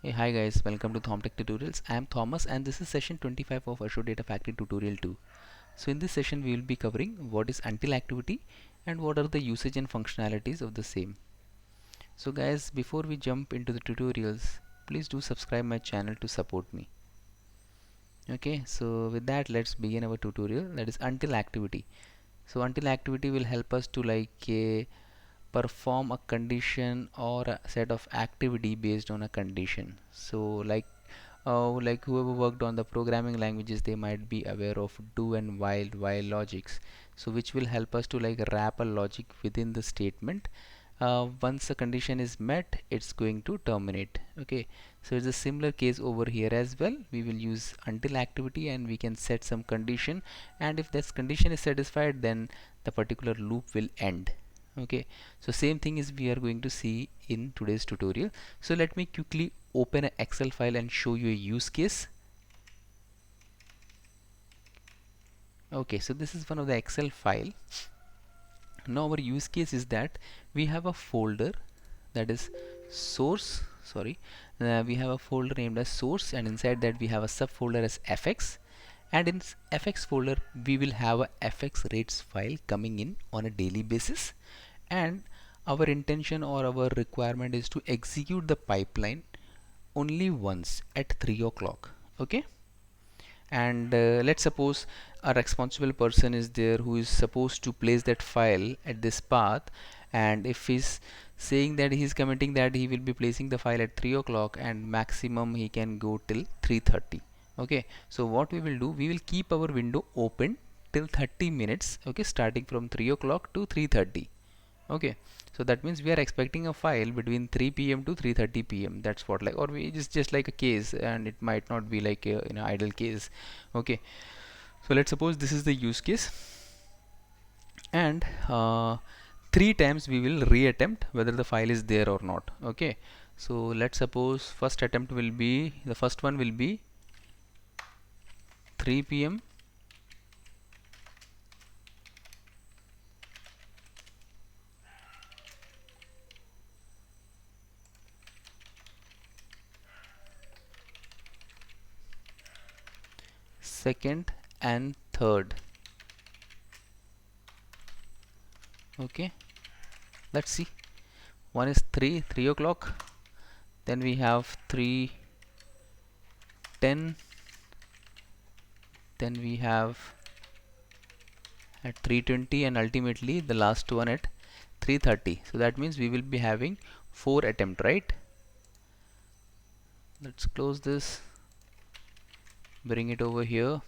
Hey, hi guys, welcome to ThomTech Tutorials. I am Thomas and this is session 25 of Azure Data Factory tutorial 2. So in this session we will be covering what is until activity and what are the usage and functionalities of the same. So guys, before we jump into the tutorials, please do subscribe my channel to support me. Okay, so with that let's begin our tutorial, that is until activity. So until activity will help us to perform a condition or a set of activity based on a condition. So like whoever worked on the programming languages, they might be aware of do and while logics, so which will help us to wrap a logic within the statement. Once a condition is met, it's going to terminate. Okay, so it's a similar case over here as well. We will use until activity and we can set some condition, and if this condition is satisfied, then the particular loop will end. Okay, so same thing is we are going to see in today's tutorial. So let me quickly open an Excel file and show you a use case. Okay, so this is one of the Excel file. Now our use case is that we have a folder that is source, we have a folder named as source, and inside that we have a subfolder as fx, and in fx folder we will have a fx rates file coming in on a daily basis, and our intention or our requirement is to execute the pipeline only once at 3 o'clock. Okay, and let's suppose a responsible person is there who is supposed to place that file at this path, and if he's saying that he's committing that he will be placing the file at 3 o'clock and maximum he can go till 3:30. Okay, so what we will do, we will keep our window open till 30 minutes, okay, starting from 3 o'clock to 3:30. Okay, so that means we are expecting a file between 3 p.m. to 3:30 p.m. That's what, or we just like a case, and it might not be like a, idle case. Okay, so let's suppose this is the use case, and three times we will reattempt whether the file is there or not. Okay, so let's suppose first attempt will be, the first one will be 3 p.m. second and third. Okay, let's see. One is 3 o'clock, then we have 3:10, then we have at 3:20, and ultimately the last one at 3:30. So that means we will be having 4 attempt, right? Let's close this, bring it over here.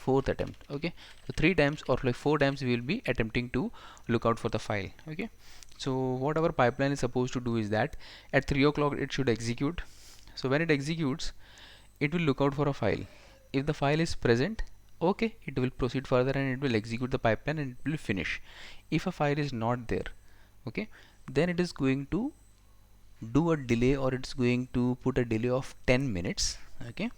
Fourth attempt. Okay, so 3 times or 4 times we will be attempting to look out for the file. Okay, so what our pipeline is supposed to do is that at 3 o'clock it should execute. So when it executes, it will look out for a file. If the file is present, okay, it will proceed further and it will execute the pipeline and it will finish. If a file is not there, okay, then it is going to do a delay, or it's going to put a delay of 10 minutes. Okay,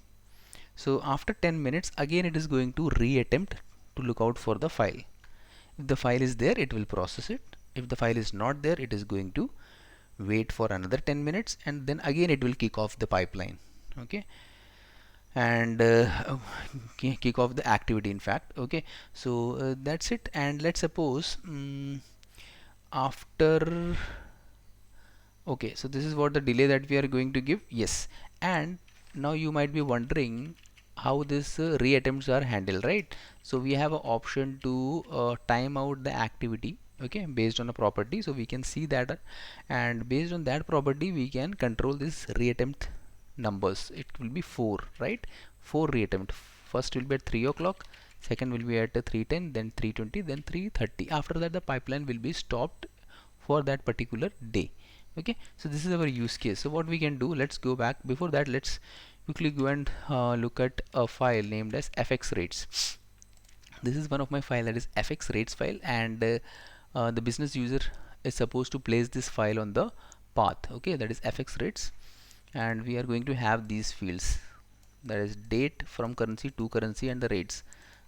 so after 10 minutes again it is going to reattempt to look out for the file. If the file is there, it will process it. If the file is not there, it is going to wait for another 10 minutes, and then again it will kick off the pipeline. Okay, and kick off the activity, in fact. Okay, so that's it. And let's suppose after, okay, so this is what the delay that we are going to give. Yes, and now you might be wondering how this reattempts are handled, right? So we have an option to time out the activity, okay, based on a property. So we can see that, and based on that property we can control this reattempt numbers. It will be 4, right? 4 reattempt. First will be at 3 o'clock, second will be at 3:10, then 3:20, then 3:30. After that the pipeline will be stopped for that particular day. Okay, so this is our use case. So what we can do, let's go back. Before that, let's quickly go and look at a file named as fx rates. This is one of my file, that is fx rates file, and the business user is supposed to place this file on the path, okay, that is fx rates, and we are going to have these fields, that is date, from currency, to currency, and the rates.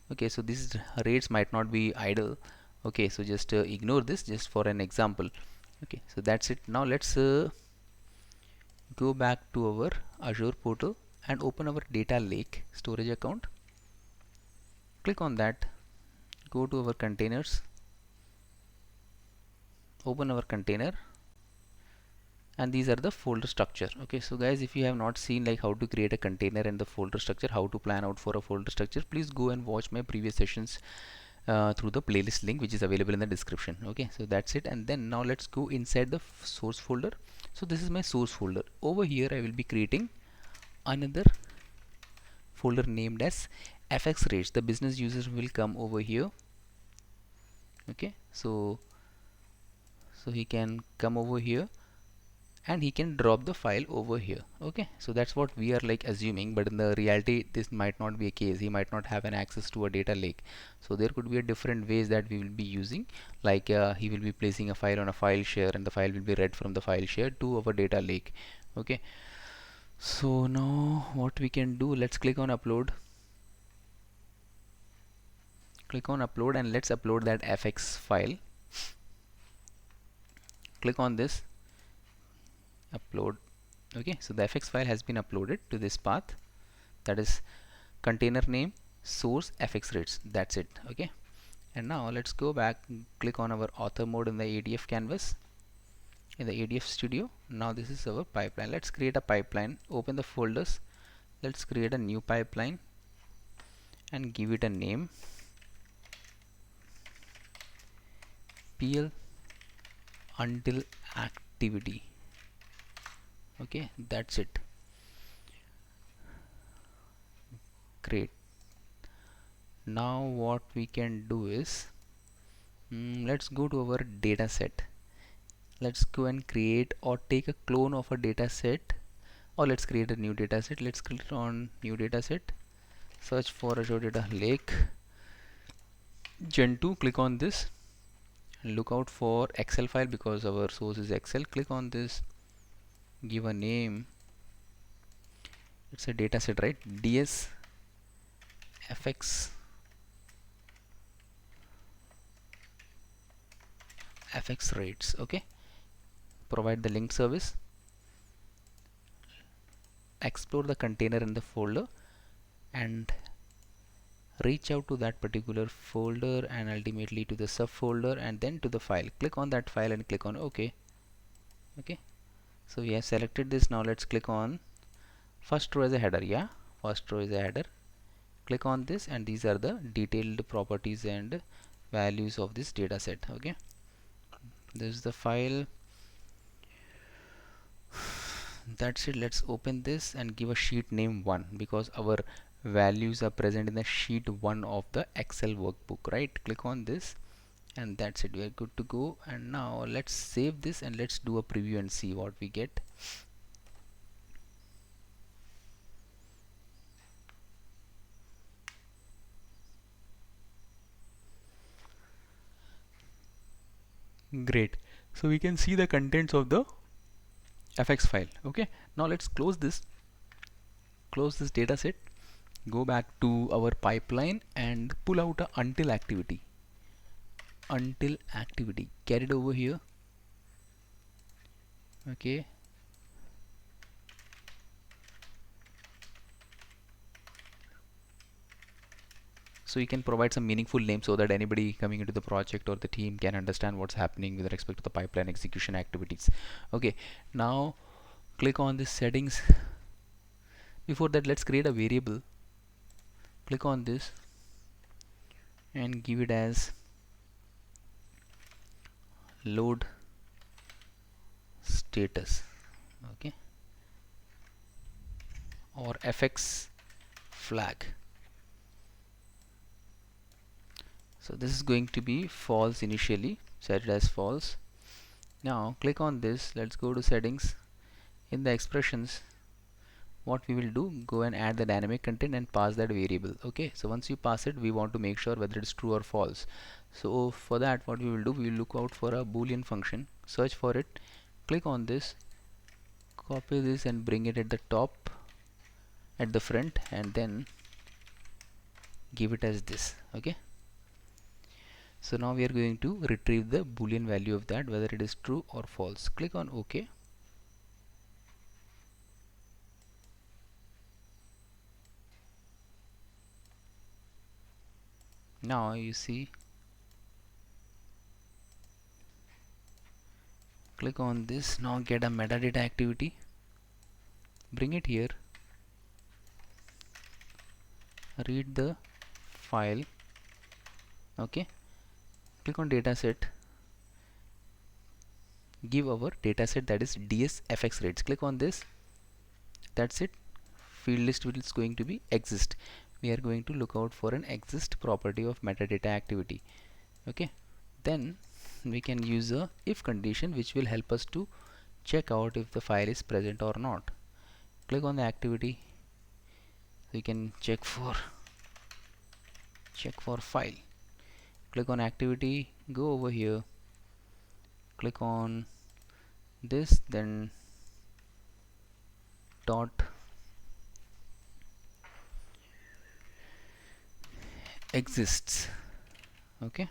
Okay, so these rates might not be idle. Okay, so just ignore this just for an example. Okay, so that's it. Now let's go back to our Azure portal and open our data lake storage account. Click on that, go to our containers, open our container, and these are the folder structure. Okay, so guys, if you have not seen like how to create a container and the folder structure, how to plan out for a folder structure, please go and watch my previous sessions through the playlist link which is available in the description. Okay, so that's it. And then now let's go inside the source folder. So this is my source folder. Over here I will be creating another folder named as fx rates. The business users will come over here. Okay, so he can come over here and he can drop the file over here. Okay, so that's what we are like assuming, but in the reality this might not be a case. He might not have an access to a data lake, so there could be a different ways that we will be using, like he will be placing a file on a file share and the file will be read from the file share to our data lake. Okay, so now what we can do, let's click on upload, and let's upload that fx file. Click on this, upload. Okay, so the fx file has been uploaded to this path, that is container name source fx rates. That's it. Okay, and now let's go back, click on our author mode in the ADF canvas, in the ADF studio. Now this is our pipeline. Let's create a pipeline. Open the folders, let's create a new pipeline and give it a name, PL until activity. Okay, that's it. Great. Now what we can do is, let's go to our data set. Let's go and create or take a clone of a data set, or let's create a new data set. Let's click on new data set, search for Azure Data Lake Gen 2. Click on this, look out for Excel file because our source is Excel. Click on this, give a name, it's a data set, right? DS fx rates. Okay, provide the link service, explore the container in the folder and reach out to that particular folder and ultimately to the subfolder and then to the file. Click on that file and click on OK. Okay, so we have selected this. Now let's click on first row as a header. Yeah, first row is a header. Click on this and these are the detailed properties and values of this data set. Okay, this is the file. That's it. Let's open this and give a sheet name 1 because our values are present in the sheet 1 of the Excel workbook, right? Click on this and that's it. We are good to go. And now let's save this and let's do a preview and see what we get. Great, so we can see the contents of the fx file. Okay, now let's close this data set, go back to our pipeline and pull out a until activity, get it over here. Okay, so you can provide some meaningful name so that anybody coming into the project or the team can understand what's happening with respect to the pipeline execution activities. Okay, now click on this settings. Before that, let's create a variable. Click on this and give it as load status. Okay, or fx flag. So this is going to be false initially, set it as false. Now click on this, let's go to settings. In the expressions, what we will do, go and add the dynamic content and pass that variable. Okay, so once you pass it, we want to make sure whether it's true or false. So for that, what we will do, we will look out for a boolean function, search for it, click on this, copy this and bring it at the top, at the front, and then give it as this. Okay, So now we are going to retrieve the boolean value of that, whether it is true or false. Click on OK. Now you see, click on this. Now get a metadata activity, bring it here, read the file. Okay, click on dataset, give our dataset, that is DSFX rates. Click on this. That's it. Field list is going to be exist. We are going to look out for an exist property of metadata activity. Okay, then we can use a if condition which will help us to check out if the file is present or not. Click on the activity. We can check for file. Click on activity, go over here, click on this, then dot exists. Okay,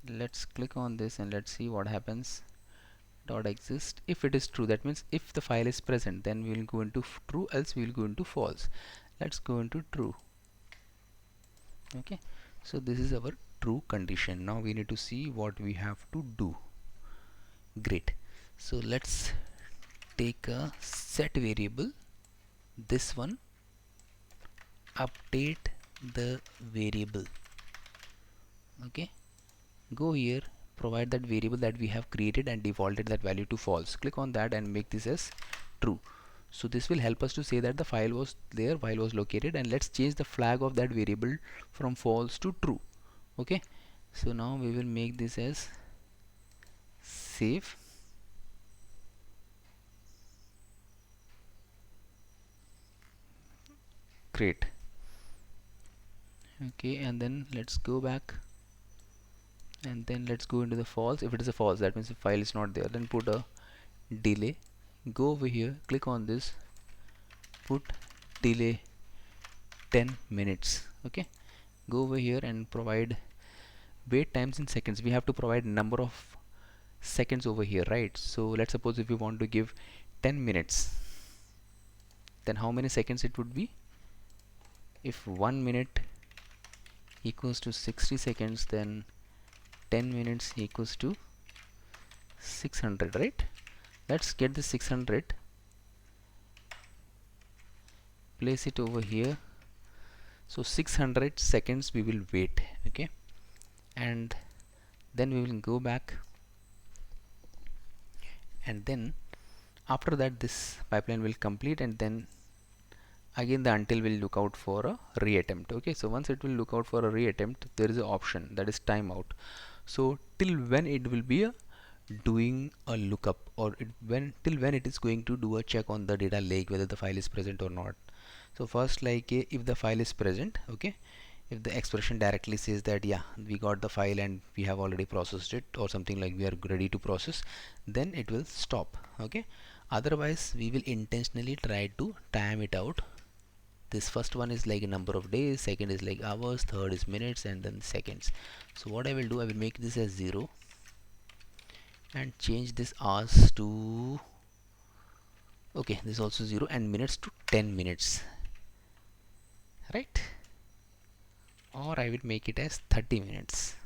let's click on this and let's see what happens. Dot exist, if it is true, that means if the file is present, then we will go into true, else we will go into false. Let's go into true. Okay, so this is our true condition. Now we need to see what we have to do. Great, so let's take a set variable, this one, update the variable. Okay, go here, provide that variable that we have created and defaulted that value to false. Click on that and make this as true. So this will help us to say that the file was there, file was located, and let's change the flag of that variable from false to true. Okay, so now we will make this as save. Great. Okay, and then let's go back and then let's go into the false. If it is a false, that means the file is not there, then put a delay. Go over here, click on this, put delay 10 minutes. Okay, go over here and provide wait times in seconds. We have to provide number of seconds over here, right? So let's suppose if we want to give 10 minutes, then how many seconds it would be? If 1 minute equals to 60 seconds, then 10 minutes equals to 600, right? Let's get the 600, place it over here. So 600 seconds we will wait. Okay, and then we will go back, and then after that this pipeline will complete, and then again the until will look out for a reattempt. Okay, so once it will look out for a reattempt, there is an option that is timeout. So till when it will be doing a lookup, or till when it is going to do a check on the data lake whether the file is present or not. So first, like if the file is present, okay, if the expression directly says that yeah, we got the file and we have already processed it, or something like we are ready to process, then it will stop. Okay, otherwise we will intentionally try to time it out. This first one is like a number of days, second is like hours, third is minutes, and then seconds. So what I will do, I will make this as 0 and change this hours to, okay, this is also 0, and minutes to 10 minutes, right? Or I will make it as 30 minutes.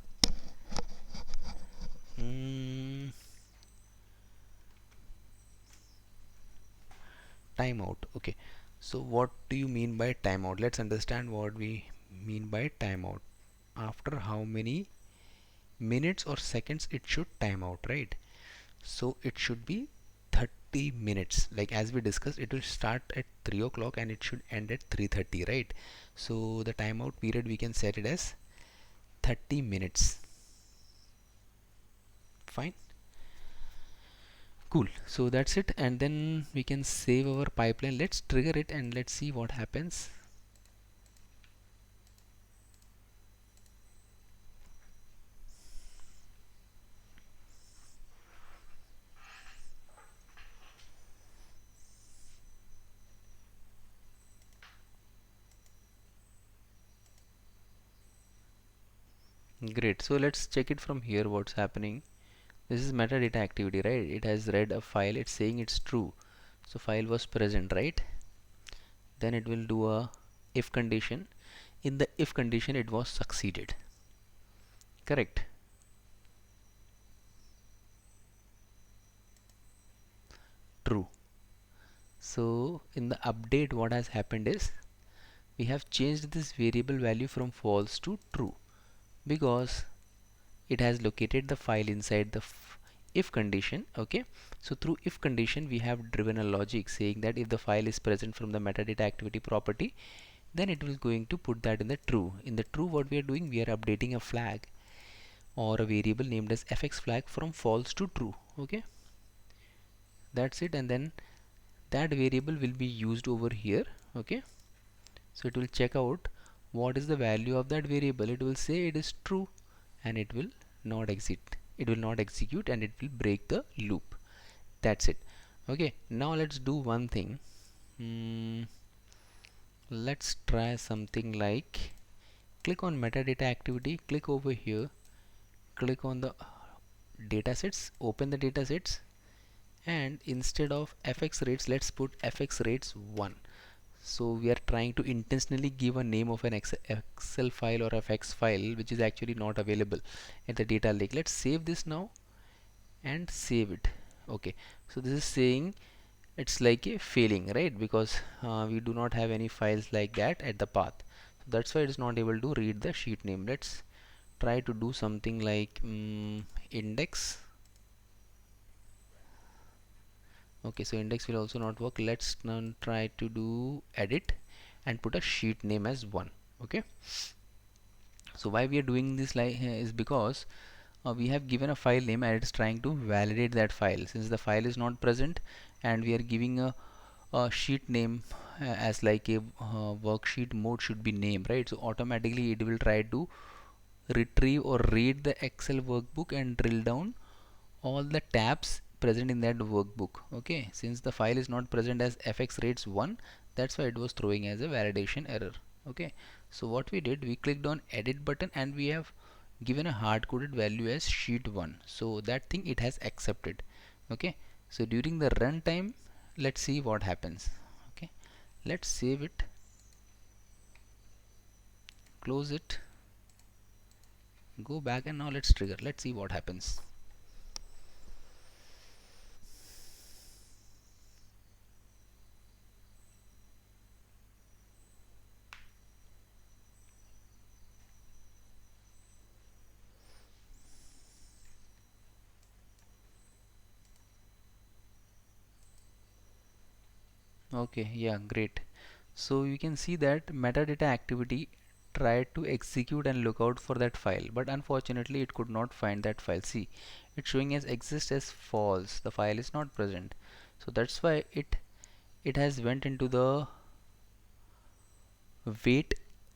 Timeout. Okay, so what do you mean by timeout? Let's understand what we mean by timeout. After how many minutes or seconds it should time out, right? So it should be 30 minutes. Like as we discussed, it will start at 3 o'clock and it should end at 3:30, right? So the timeout period we can set it as 30 minutes. Fine, cool. So that's it, and then we can save our pipeline. Let's trigger it and let's see what happens. Great. So let's check it from here what's happening. This is metadata activity, right? It has read a file, it's saying it's true. So file was present, right? Then it will do a if condition. In the if condition it was succeeded. Correct. True. So in the update what has happened is we have changed this variable value from false to true because it has located the file inside the if condition. Okay, so through if condition we have driven a logic saying that if the file is present from the metadata activity property, then it will going to put that in the true. In the true, what we are doing, we are updating a flag or a variable named as fx flag from false to true. Okay, that's it, and then that variable will be used over here. Okay, so it will check out what is the value of that variable. It will say it is true and it will not execute and it will break the loop. That's it. Okay, now let's do one thing. Let's try something like click on metadata activity, click over here, click on the datasets, open the datasets, and instead of fx rates let's put fx rates 1. So we are trying to intentionally give a name of an excel file or fx file which is actually not available at the data lake. Let's save this now and save it. Okay, so this is saying it's like a failing, right? Because we do not have any files like that at the path, so that's why it is not able to read the sheet name. Let's try to do something like index. Okay, so index will also not work. Let's now try to do edit and put a sheet name as 1. Okay, so why we are doing this like is because we have given a file name and it's trying to validate that file. Since the file is not present and we are giving a sheet name as like a worksheet mode should be name, right? So automatically it will try to retrieve or read the Excel workbook and drill down all the tabs present in that workbook. Okay, since the file is not present as fx rates 1, that's why it was throwing as a validation error. Okay, so what we did, we clicked on edit button and we have given a hard coded value as sheet 1, so that thing it has accepted. Okay, so during the runtime let's see what happens. Okay, let's save it, close it, go back, and now let's trigger. Let's see what happens. Okay, yeah, great. So you can see that metadata activity tried to execute and look out for that file, but unfortunately it could not find that file. See, it's showing as exist as false. The file is not present. So that's why it has went into the wait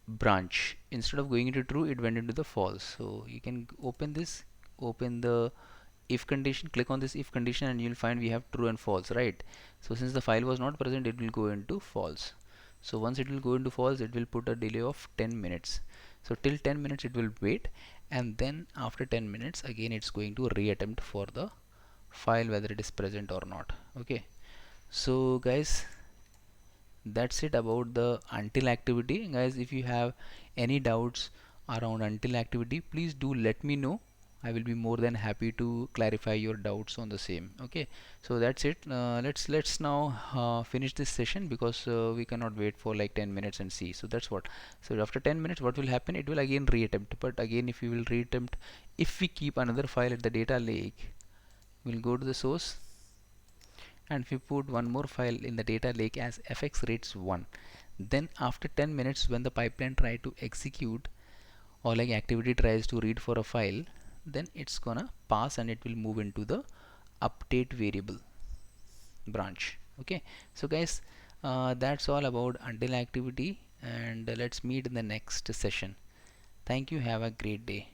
branch. Instead of going into true, it went into the false. So you can open this, open the if condition, click on this if condition, and you'll find we have true and false, right? So since the file was not present, it will go into false. So once it will go into false, it will put a delay of 10 minutes. So till 10 minutes it will wait, and then after 10 minutes again it's going to reattempt for the file whether it is present or not. Okay, so guys, that's it about the until activity. Guys, if you have any doubts around until activity, please do let me know. I will be more than happy to clarify your doubts on the same. Okay, so that's it. Let's now finish this session because we cannot wait for like 10 minutes and see. So that's what. So after 10 minutes what will happen, it will again reattempt. But again, if you will reattempt, if we keep another file at the data lake, we'll go to the source, and if we put one more file in the data lake as fx rates 1, then after 10 minutes when the pipeline try to execute or like activity tries to read for a file, then it's gonna pass and it will move into the update variable branch. Okay, so guys, that's all about until activity, and let's meet in the next session. Thank you, have a great day.